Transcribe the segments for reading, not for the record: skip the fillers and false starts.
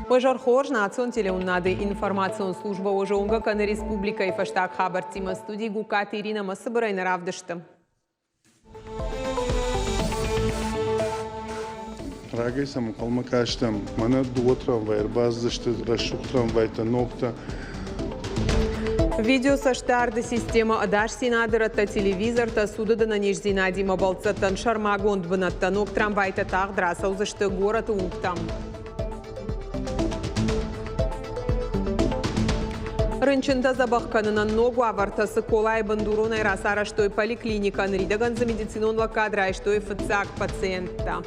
Ожархор национ телеуннады информацион служба ожонга каны республика и фаштаг хабар тима студии гукат Ирина Масыбырайна равдышты. Рагайсам калмакаштам мана дуотрам вайр баздышты расшуктам вайта нокта. Видео саштарды система адаш синадырата телевизорта судада на ниж зинадима балцатан шармагонд бынатта ноктам вайта тағдраса узышты город уктам. Рынчында забахканынан ногу авартасы колай бандуронай расара, что и поликлиника нридаган за медицинонла кадра, и что и фцак пациента.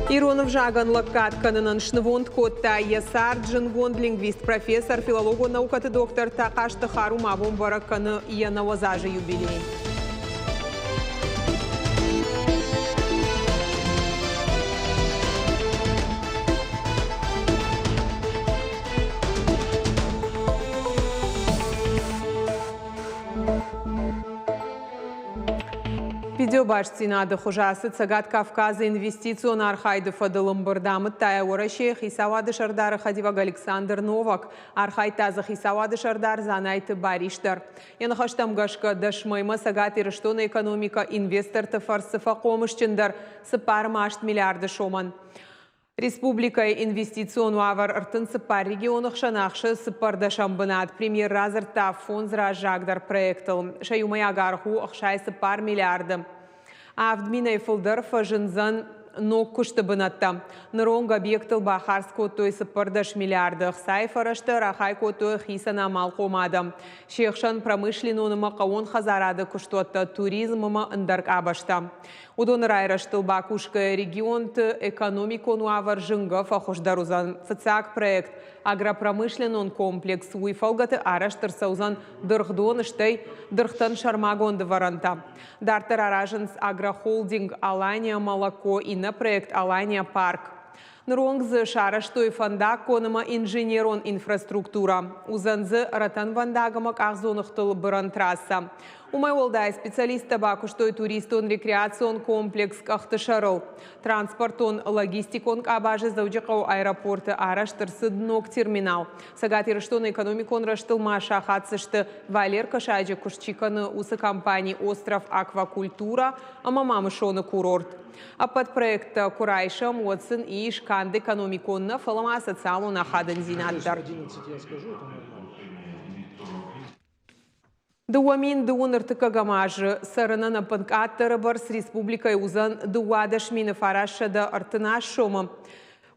Иронов жаган лакат кананан шнвонд котта ясар джингонд лингвист профессор филологу наукаты доктор Такашты Харум авон бараканы ияна вазажы юбилей. Видеобашцинады хужасы цагат Кавказа инвестицион архайды фадылым бұрдамыт тая ораше хисавады шардары Хадиваг Александр Новак, архайтазы хисавады шардар занайты бариштар. Яны хаштамгашка дашмайма сагат ирыштона экономика инвесторты фарсыфа комышчындар сыпар машт миллиарды шоман. Республика инвестицион вавар ыртын сыпар регионах шанахшы сыпарда шамбынат премьер разырта фонд зражагдар проектыл. Шаюмай агарху ахшай сыпар миллиарды. Авдмина фылдар фажынзан ног күшті бынатта. Нырон объектыл бахарс көтөй сыпардаш миллиарды. Хсай фарашты рахай көтөй хисана мал қомады. Шекшан промышленонымы қауын хазарады күштуатта туризмымы ындарк абашта. Удон райраштыл бакушка регионты экономикон уавар жыңғы фахушдарузан фыцак проект агропромышленон комплекс уйфалгаты араштыр саузан дырхдоныштай дырхтан шармагонды варанта. Дартыр аражынс агрохолдинг Алания молоко и на проект Алания парк. Нронгзы шараштой фанда коныма инженерон инфраструктура. Узанзы ратан вандагамак ахзонықтыл бұран трасса. Умай олдай специалиста бакуштой туристон рекреацион комплекс кахтышарыл. Транспортон логистикон кабажы зауджақау аэропорты араштырсы днок терминал. Сагатирыштон экономикон раштылма шахатсышты Валер Кашаджи кушчиканы усы компании «Остров Аквакультура» амамамышоны курорт. А под проекта Курайша, Моцин и Ишканд экономиконна фалама социалу на хаден зинаддар. Дуамин дууныртыка гамажы сарына напынкаттыры барс республикай узан дуадашмины фарашада артына шомы.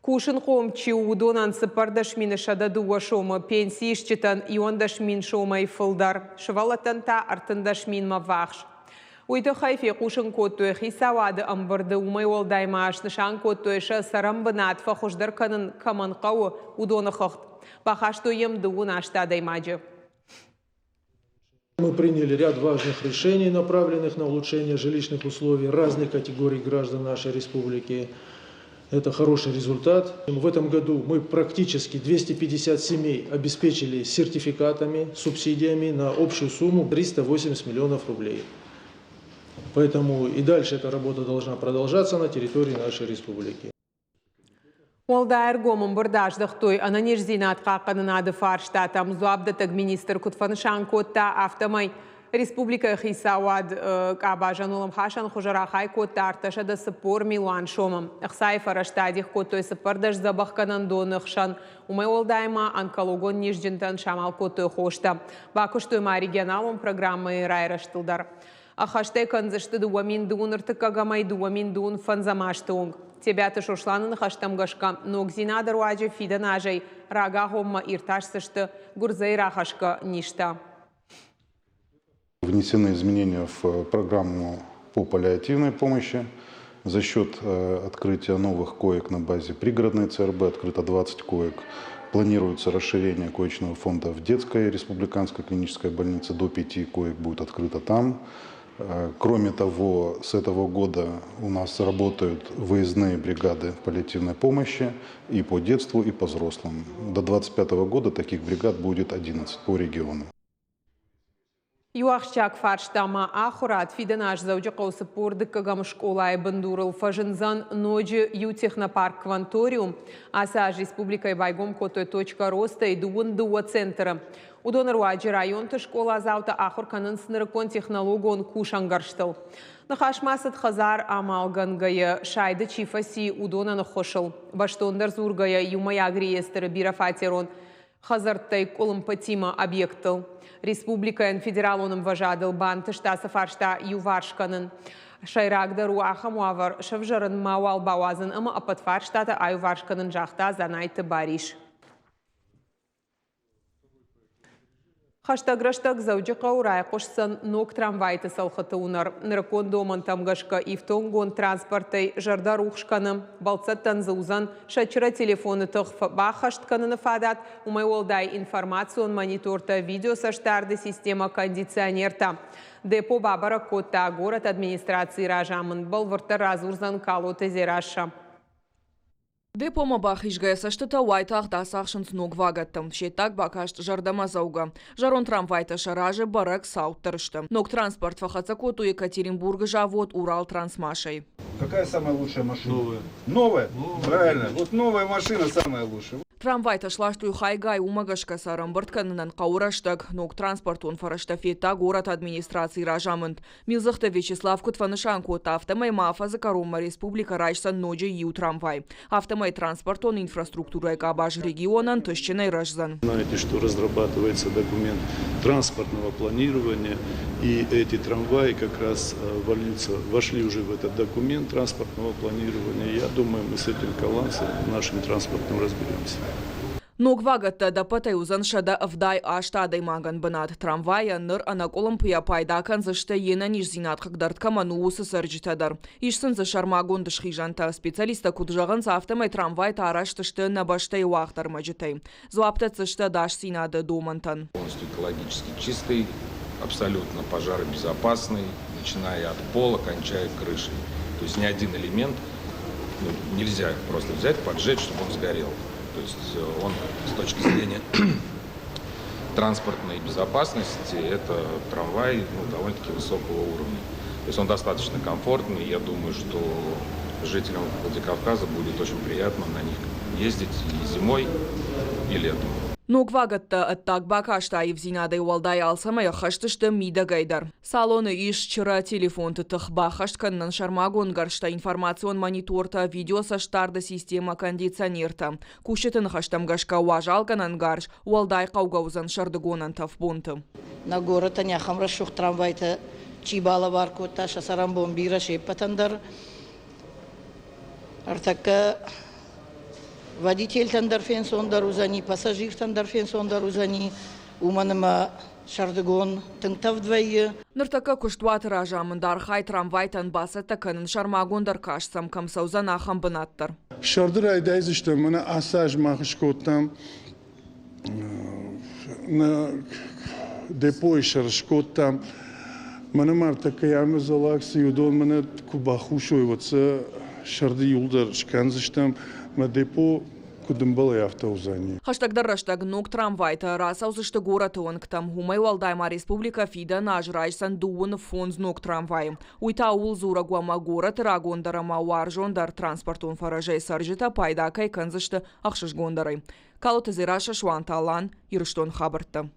Кушын қомчи удонан сыпардашмины шада дуа шомы. Пенсии шчитан иондашмин шомай фылдар. Шывалатан та артындашмин мавахш. Уйты хайфе кушын коттуэ хисавады амбырды умай олдаймаш нышан коттуэша сарамбынат фахушдар канын каманқауы удоны хохт. Бахашту ем дуун ашта даймаджы. Мы приняли ряд важных решений, направленных на улучшение жилищных условий разных категорий граждан нашей республики. Это хороший результат. В этом году мы практически 250 семей обеспечили сертификатами, субсидиями на общую сумму 380 миллионов рублей. Поэтому и дальше эта работа должна продолжаться на территории нашей республики. Олдайр гомын бұрдаждық той ананеш зинат қаққанын ады фарштатам зуабдатық министр күтфанышан котта автомай республика хисауад кабажан улам хашан хужарахай котта арташада сыпор милуан шомым. Ихсай фараштадих коттой сыпардаш забахканан донықшан. Умай олдайма онкологон неждентан шамал коттой хошта. Бакуштой регионалом программы райраштылдар. Ахаштай канзышты дуамин дуунырты кагамай дуамин дуун фанзамаштуунг. Тебяты шошланын хаштамгашка ногзинадыр уаджи фиданажай рага хомма ирташсышты гурзай рахашка ништа. Внесены изменения в программу по паллиативной помощи. За счет открытия новых коек на базе пригородной ЦРБ открыто 20 коек. Планируется расширение коечного фонда в детской республиканской клинической больнице. До 5 коек будет открыто там. Кроме того, с этого года у нас работают выездные бригады паллиативной помощи и по детству, и по взрослым. До 2025 года таких бригад будет 11 по региону. Юахчак фарштама ахурат фиденаш зауджи қаусыпур дыккагам школай бандурыл фажынзан ноджи ю-технопарк кванториум, асаж республикай байгом котой точка роста и дуа центра. Удонар уаджи районты школа заута ахур канын сынырыкон технологион кушангарштыл. Нахашмасыт хазар амалгангая шайды чифаси удонаны хошыл. Баштондар зургая юмаяг реестры бирафатерон хазартай колымпатима объектыл. Республикаен федералоным важадыл банты штаса фаршта юваршканын. Шайрагдару ахамуавар шавжарын мауал бауазын ама апатфар штата аюваршканын жахта занайты бариш. Хаштаграштаг зауджиқа урай қошсан ног трамвайты салхаты унар. Ныракон доман тамгашка ифтонгон транспортай жардар ухшканым. Балцаттан заузан шачыра телефоны тұғфа бахаштканыны фадат. Умай олдай информацион мониторта видео саштарды система кондиционерта. Депо бабара кота город администрации ражамын. Балварта разурзан калоты зераша. Депома бахишгая саштыта уайтах дасахшынс ног вагаттым. Шеттак бакашт жардама зауга. Жарон трамвайта шаражы барак сауттырышты. Ног транспорт фахаца коту Екатеринбурга жавод Урал трансмашей. Какая самая лучшая машина? Новая. Новая? Правильно. Вот новая машина самая лучшая. Трамвайта шлаштуй хайгай умагашка сарамбыртканынан қауыраштаг. Ног транспортун фараштафета город администрации ражамынд. Милзахта Вячеслав Кутванышанкот автомай мафа закарома республика райсан ноджи ю трамвай. Автомай транспортон инфраструктура кабаж регионан тыщиной рожзан. Знаете, что разрабатывается документ транспортного планирования, и эти трамваи как раз вошли уже в этот документ транспортного планирования. Я думаю, мы с этим коллапсом нашим транспортным разберемся. Ног вагатта да патаюзан шада авдай аштадай маган банат трамвая ныр анаколымпия пайдакан зашта ена ниш зинатқық дарткаману усы сарджитадар. Ишсын за шармагон дышхижанта специалиста куджаган за автомай трамвай тараштышты набаштай уахтар маджитай. Зуапта цышта даш синады домантан. Полностью экологически чистый, абсолютно пожаробезопасный, начиная от пола, кончая крышей. То есть ни один элемент нельзя просто взять, поджечь, чтобы он сгорел. То есть он с точки зрения транспортной безопасности, это трамвай довольно-таки высокого уровня. То есть он достаточно комфортный. Я думаю, что жителям Владикавказа будет очень приятно на них ездить и зимой, и летом. Ног вагатта аттак бакашта евзинадай уалдай алсамая хаштышты мида гайдар. Салоны иш чыра телефонты тых бахаштканнан шармагон гаршта информацион мониторта видео саштарды система кондиционерта. Кушетын хаштамгашка уажалганан гарш уалдай қаугаузан шардыгонан тавбунты. На город аняхам рашух трамвайта чибала варкота шасарамбон бира шепатандар. Артака водитель тандарфен сондарузани, пассажир тандарфен сондарузани, уманыма шардыгон тыңтав двое. Ныртака куштуат ражамындар хай трамвайтан басата канын шармагондар кашсам камсаузан ахам банаттар. Шардыр айдайзышты мына асаж махышкоттам на депо шаршкоттам мына мартака ямызалаксы юдон мына кубахушой ватса шарды юлдар шканзыштам на депо кудымбалы автоузани. Хаштагдар раштаг ног трамвайта расаузышты город онктам. Гумай Валдайма республика фида нажрайсан дуын фонз ног трамвай. Уйта ул зурагуама город рагондарама уаржондар транспортун фаражай саржита пайдакай канзышты ахшыш гондарай. Калоты зираша шуанталан ирыштон хабарта.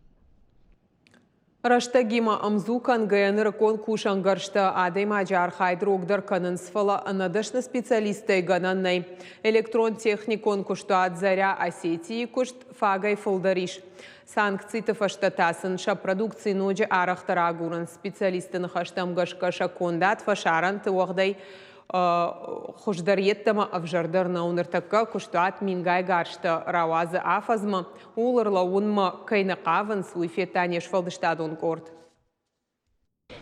Раштагима амзукан гаяныр конкушан гаршта адей маджар хайдрогдар канын сфала анадышны специалисты гананнай. Электрон техникон куштуат заря Осетии кушт фагай фолдариш. Санкции тафаштатасын ша продукции ноджи арахтарагуран специалисты хаштам гашка шакондат фашаран тывағдай хождарьеттама авжардар науныртакка куштуат мингай гаршта равазы афазма улырла унма кайнақавын суифетанеш фалдыштадон корт.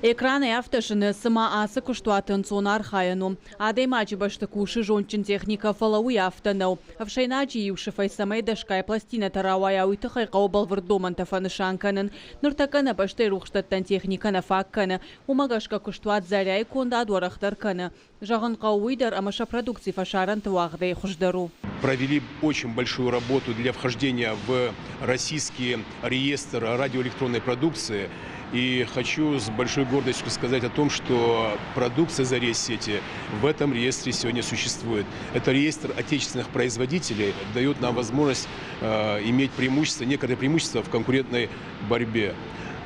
Экраны автошины сама асы куштуатын сонар хаяну. Адей мачи башты куши жончин техника фалауи автонау. Авшайначи юшифай самай дашкай пластина таравая уйтахай қаубал вырдоман тафанышанканын. Нуртакана башты рухштаттан техника на факканы. Умагашка куштуат заряй конда дуарахтарканы. Жаган қауидар амаша продукции фашаран туағдай хуждару. Провели очень большую работу для вхождения в российский реестр радиоэлектронной продукции. И хочу с большой гордостью сказать о том, что продукция Заресети в этом реестре сегодня существует. Это реестр отечественных производителей, дает нам возможность иметь преимущество, некоторые преимущества в конкурентной борьбе.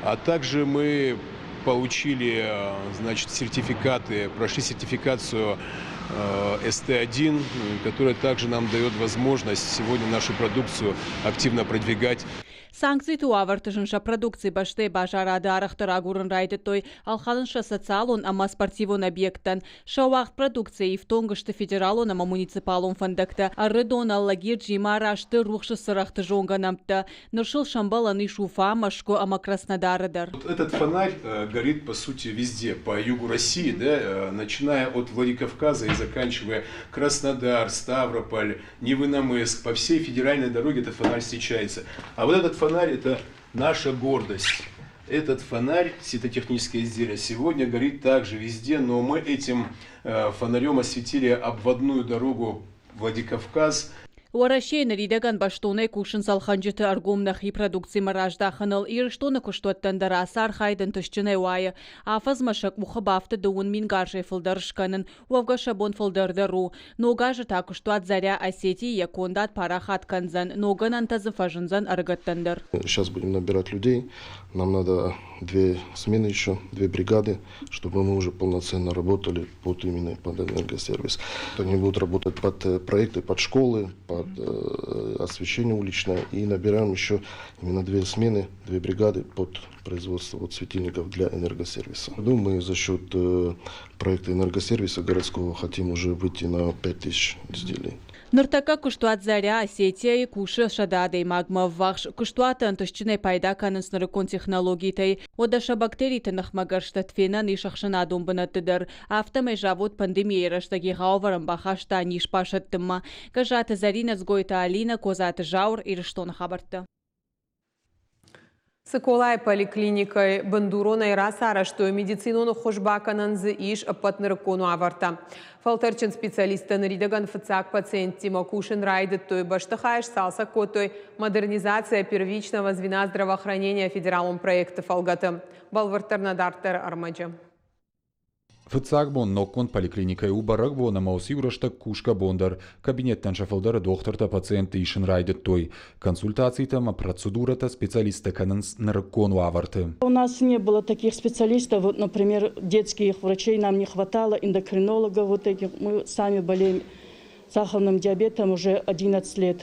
А также мы получили, значит, сертификаты, прошли сертификацию СТ1, которая также нам дает возможность сегодня нашу продукцию активно продвигать. Санкцию авартыжынша продукции башты бажарады арахтырагурын райды той алхалынша социалон ама спортивон объекттан шауақт продукция ифтонгышты федералон ама муниципалон фандакта арыдон аллагир джимарашты рухшы сырахты жонганамты ныршыл шамбаланы шуфа машко ама Краснодарыдар. Вот этот фонарь горит по сути везде, по югу России, да, начиная от Владикавказа и заканчивая Краснодар, Ставрополь, Невыномыск, по всей федеральной дороге этот фонарь встречается. А вот этот фонарь — это наша гордость. Этот фонарь, светотехническое изделие, сегодня горит также везде, но мы этим фонарем осветили обводную дорогу Владикавказ. Уарашейна ридаган баштоны кушын салханжыты аргумнах и продукции маражда ханал ирштоны куштуаттан дараса архайдан тышчыны уайы. Афаз машак мухабафты дуын мингаржай фылдарышканын, уавга шабон фылдардару. Ногажы такуштуат заря Осетии якондат парахат канзан, ноган антазы фажынзан аргаттандар. Сейчас будем набирать людей. Нам надо 2 смены еще, 2 бригады, чтобы мы уже полноценно работали под именно под энергосервис. Они будут работать под проекты, под школы, под освещение уличное. И набираем еще именно 2 смены, 2 бригады под производство светильников для энергосервиса. Мы за счет проекта энергосервиса городского хотим уже выйти на 5000 изделий. Ныртака куштуат заря Осетия и куши шададей магма вахш куштуат антышчыны пайда канын снарыкон технологией. Одаша бактерий тынах магарштат фена нишахшына думбанатыдыр. Автомай жавод пандемия раштаги гауварам бахашта ниш пашаттымма. Кажаты Зарина сгойта Алина козаты жаур и рештон хабарты. Сыколай поликлиникой бандуроной расара, что медицинону хошбакананзы иш апатнырыкону аварта. Фалтарчин специалисты наридаган фацак пациент Тима Кушин райдет той баштахаеш салса котой модернизация первичного звена здравоохранения федералом проекта Фалгата. Балвартарнадартер Армаджа. Фыцак бон ноккон поликлиникай убарак бона маусиурашта кушка бондар. Кабинеттан шафалдара докторта пациенты ишин райдет той. Консультациям процедурата специалиста кананс наркону аварты. У нас не было таких специалистов, вот, например, детских врачей нам не хватало, эндокринологов вот этих. Мы сами болеем сахарным диабетом уже 11 лет.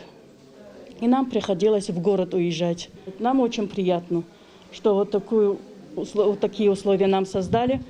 И нам приходилось в город уезжать. Нам очень приятно, что вот такие условия нам создали.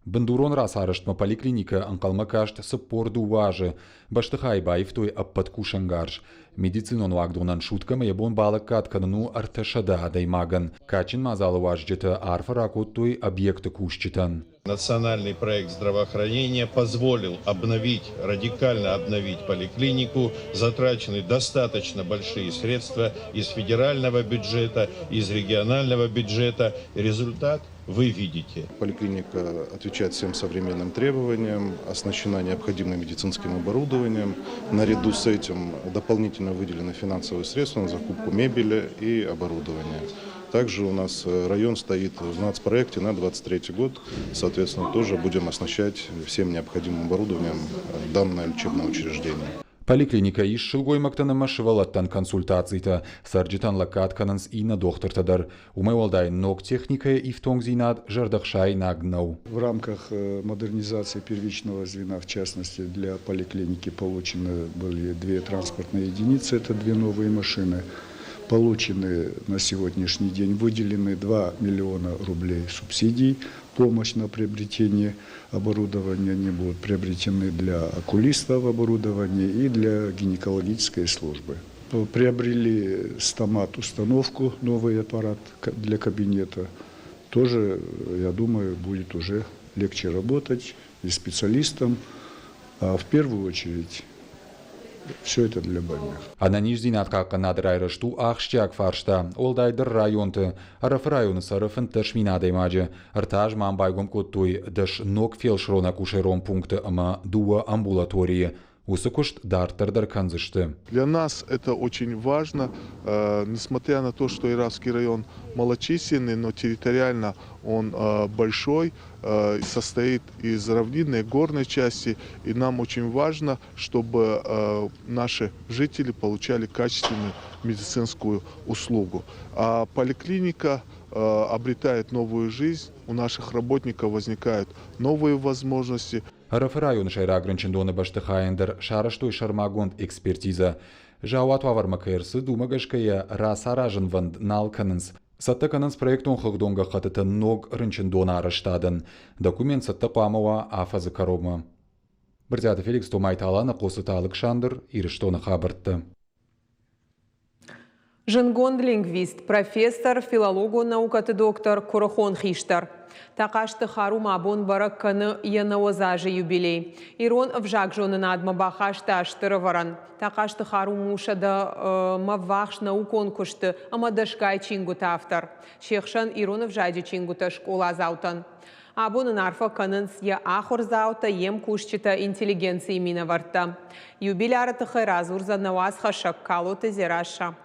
Бандурон раз араштма поликлиника анкалмакашт саппорду важи. Баштахай байв той аппаткушангарж. Медицинон вагдонан шуткама ебон балак каткану арташада даймаган. Качин мазалы важджета арфаракут той объекта кушчитан. Национальный проект здравоохранения позволил радикально обновить поликлинику. Затрачены достаточно большие средства из федерального бюджета, из регионального бюджета. Результат вы видите. Поликлиника отвечает всем современным требованиям, оснащена необходимым медицинским оборудованием. Наряду с этим дополнительно выделены финансовые средства на закупку мебели и оборудования. Также у нас район стоит в нацпроекте на 2023 год. Соответственно, тоже будем оснащать всем необходимым оборудованием данное лечебное учреждение. Поликлиника иш шылгой мактанама шывалаттан консультацийта. Сарджитан лакаткананс и на доктортадар. Умывалдай ног техника и в тонгзинат жардахшай нагнау. В рамках модернизации первичного звена, в частности для поликлиники, получены были 2 транспортные единицы, это 2 новые машины. Получены на сегодняшний день, выделены 2 миллиона рублей субсидий. Помощь на приобретение оборудования, они будут приобретены для окулистов оборудования и для гинекологической службы. Приобрели стомат-установку, новый аппарат для кабинета. Тоже, я думаю, будет уже легче работать и специалистам, а в первую очередь все это для больных. А на нижзинат как надрайра шту ахштяк фаршта, олдайдер районты, араф районы сарыфын ташминадой маджи, артаж мамбайгом коттой, даш ног фелшрона кушером пункты ама дуа амбулатории. Усыкушт дартырдар канзышты. Для нас это очень важно, несмотря на то, что Иравский район малочисленный, но территориально он большой, состоит из равнинной горной части, и нам очень важно, чтобы наши жители получали качественную медицинскую услугу. А поликлиника обретает новую жизнь, у наших работников возникают новые возможности. Район шайрагрынчындоны баштыхайындыр шарыштой шармагонд экспертиза. Жауат вавармакайрсы думагашкая расаражын ванд налканынс. Саттаканынс проектон хыгдонга хатыты ног рынчындона арыштадын. Документ саттапамова афазы коробма. Бірзяты Феликс Томайталаны қосыты Александр Ирыштоны хабыртты. Жынгонд лингвист, профессор, филологу наукаты доктор Курахон Хиштар. Тақашты харум абон барак каны янауазажы юбилей. Ирон вжак жоны надма бахашты аштыры варан. Тақашты харум ушада маввахш наукон кушты, ама дашкай чингут автор. Шехшан Ирон вжади чингута школа заутан. Абонын арфа канынс я ахур заута ем кушчита интеллигенции мина варта. Юбилей арытықы разурза науаз хашак калоты зираша.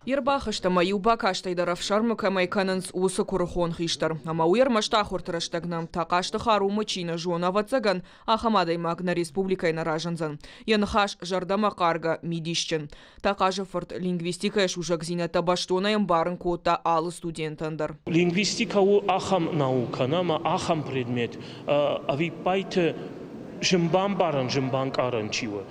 Ирбахышта маюба каштайдаров шармыка майканынс усы Курахон Хиштар. Ама уер маштахуртырыштагнам тақашты харумы чина жуна вацаган, ахамадай магна республикай наражанзан. Янхаш жардама карга мидишчен. Тақажы форт лингвистика ешужак зинета баштонаем барын кота алы студентандар. Лингвистика у ахам наука, нама ахам предмет. Ави пайты жымбан барын, жымбан каран чива.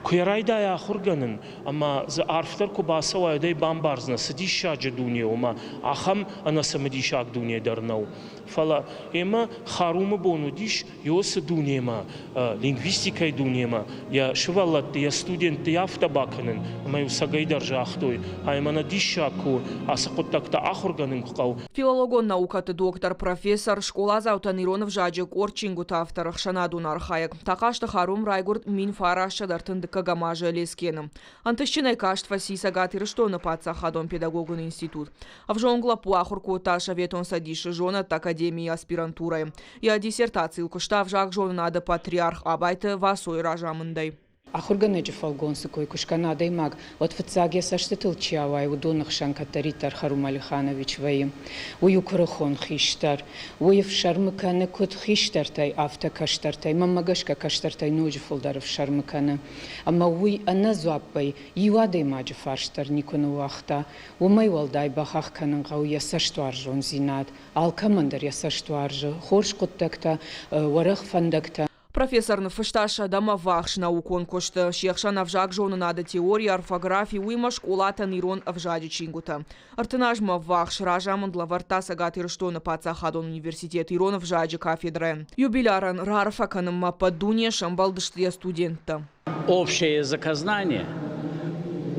Куярайда я хурганын, ама за арфтар кубаса вайдай бамбарзна, садиша джадуния, ама ахам анасамадишак дуния дарнау. Фала ема харумы бону диш, йоса дунияма, лингвистикай дунияма, я шивалатты, я студент, я автабаканын, ама юсагай даржахтой, а ема на дишаку, асакоттакта ахурганын кукау. Филологон наукаты доктор, профессор, школа заутан Иронов жаджик, орчингут автор, шанадун архаяк. Тақашты харум райгурд минфара шадартындыка гамажа лескеным. Антыщинай кашт фасиса гатыры что на паца хадом педагогун институт. А в жонгла пуахур коташа ветон садиши жона академии аспирантурой. Я диссертацию куштав жак жон надо патриарх абайты васой ражамындай. Ахурганеджи фалгонсы кой кушканадай маг. Вот фацаге саштытыл чавай удонах шанкатаритар Харум Алиханович ваим. Уyu Курахон Хиштар. Уев шармыканы кут Хиштартай авто каштартай. Мамагашка каштартай ножи фолдаров шармыканы. Ама уй аназуаппай юадай маджи фарштар никону вахта. Умай валдай бахах кананга уя саштуаржон зинат. Алкамандар я саштуаржы. Хорш куттакта варах фандакта. Профессор Нафышташа дама вахш наукон кошты. Шехшан авжак жоны надо теория, орфографии, уйма школата нирон авжади чингута. Артынажма вахш ражамын для варта сагатыр что на паца хадон университет Ирон авжади кафедры. Юбиляран рарфаканым мапа дуния шамбалдыштия студента. Общее заказание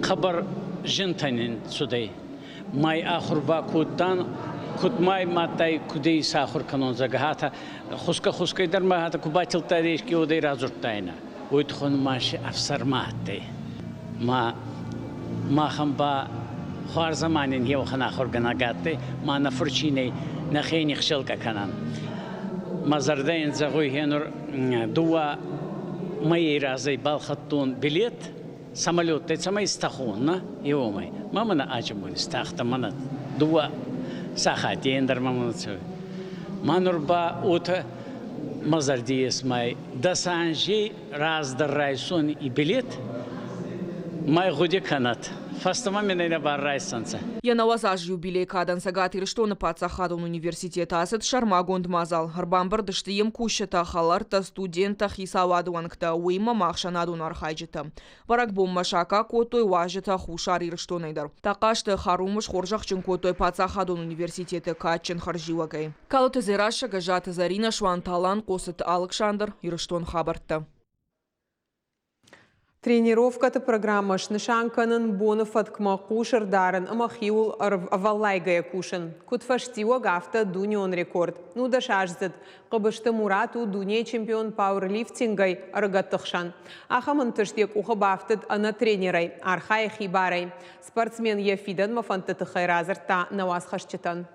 хабар жентанин судей. Май ахурба куттан Кутмай матай кудей сахур канон загахата хуска идар махата кубатил таришки удей разуртайна уйтхон маши афсарматы ма хамба хар заманин его хана хорганагаты ма на фурчиней на хейни хшелка канан мазардайн загой хенур дуа моей разой балхаттун билет самолет это самый стахунна его мой мама на ачмуни стахта мана дуа Сахатин дармамуцу. Манурба ута мазардиес май дасанжи раздарайсон и билет май годи канат. Фастама менена баррайсанца. Я навазаж юбилей кадан сагатыр что на паца хадон университета асет шармагонд мазал. Харбамбар дыштием кущата халарта студента хисавадуанкта уйма махшанадун архайджита. Барак бомма шака котой важита хушарир что найдар. Такашты харумыш хоржахчын котой паца хадон университета качен харживагай. Калоты зераша гажата Зарина Шванталан косыт Александр Ирыштон хабарта. Тренировката программа шнышанканын бонов аткма кушар дарен амахиул аваллайгая кушан. Кутфаштиуа гафта дунион рекорд. Ну да шажзет. Кабышты Мурату дуния чемпион пауэрлифтингай аргаттыхшан. Ахамын тыштек ухабафтыд ана тренерай, архай хибарай. Спортсмен Ефидан мафантыты хайразырта навас хашчитан.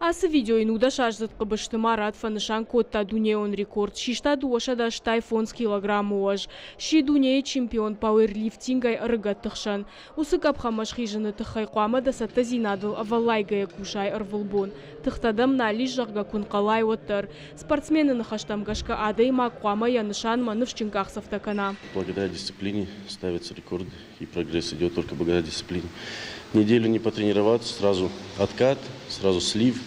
Асы видео инуда шажзат кабышты Марат фанышан котта дунион рекорд. Шишта дуаша да штай фонс килограмм уаж. Ши дуния чемпион пауэрлифтингай аргаттыхшан. Усы капхамаш хижаны тыхай қуама да сатта зинадыл авалайгая кушай арвылбон. Тыхтадам нали жағга кунқалай оттар. Спортсмены нахаштамгашка адайма қуама янышан манывшчинках савтакана. Благодаря дисциплине ставятся рекорды, и прогресс идет только благодаря дисциплине. Неделю не потренироваться, сразу откат, сразу слив,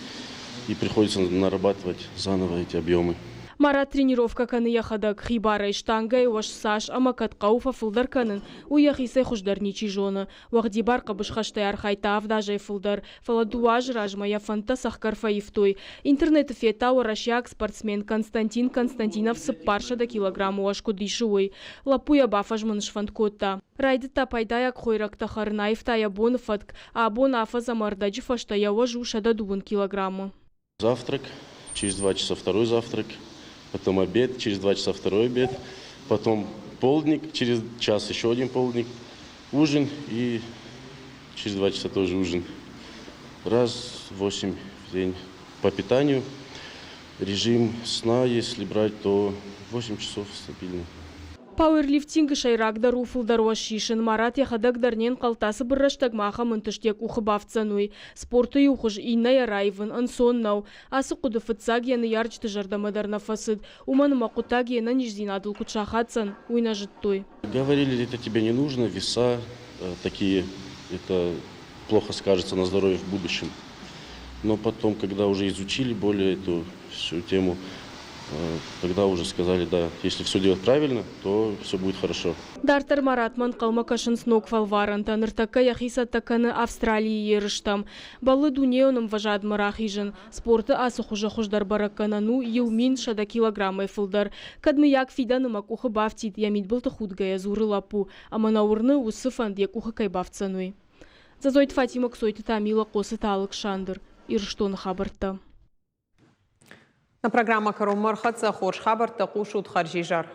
и приходится нарабатывать заново эти объемы. Марат тренировка каны яхадак хибара и штангай ваш саш амакат кауфа фулдар канын уяхисе хуждарничи жона. Вахдибар кабышхаштай архайтав даже фулдар. Фаладуаж ражмая фанта сахкарфа ифтой. Интернет фета урашяк спортсмен Константин Константинов сыппарша да килограмму ашку дишуй. Лапуя бафажман шфанткота. Райдыта пайдаяк хойракта харнаев тая бон фатк, а бон афа замардаджи фаштая важуша да дубун килограмму. Завтрак, через 2 часа второй завтрак. Потом обед, через 2 часа второй обед, потом полдник, через час еще один полдник, ужин и через 2 часа тоже ужин. Раз в 8 в день. По питанию режим сна, если брать, то 8 часов стабильно. Пауэрлифтинг шайрагдар уфылдар вашишин Марат яхадак дарнен қалтасы бірраштаг маха мынтыштек ухыбавцануй. Спорты ухыж инная райвын ансоннау. Асы құды фытсаг яны ярчты жардамадар нафасыд. Уманы мақутаг яна нижзинадыл кучахатсан. Уйна жыттой. Говорили, это тебе не нужно, веса такие, это плохо скажется на здоровье в будущем. Но потом, когда уже изучили более эту всю тему, тогда уже сказали, да, если все делать правильно, то все будет хорошо. Дартар Маратман қалмакашын снок фалваранта, ныртака яхиса таканы Австралии ерыштам. Балы дунеоным важад марахижын. Спорты асы хужа хуждар бараканану елмин шада килограммай фылдар. Кадмы як фиданымак ухы бафтит, ямит былты худгая зуры лапу, а манаурны усы фандек ухы кайбавцануй. Зазойт Фатима ксойты тамила косы талык шандыр. Ирштон хабарта. На программа «Карум Мархатса» хош хабар такушут харжижар.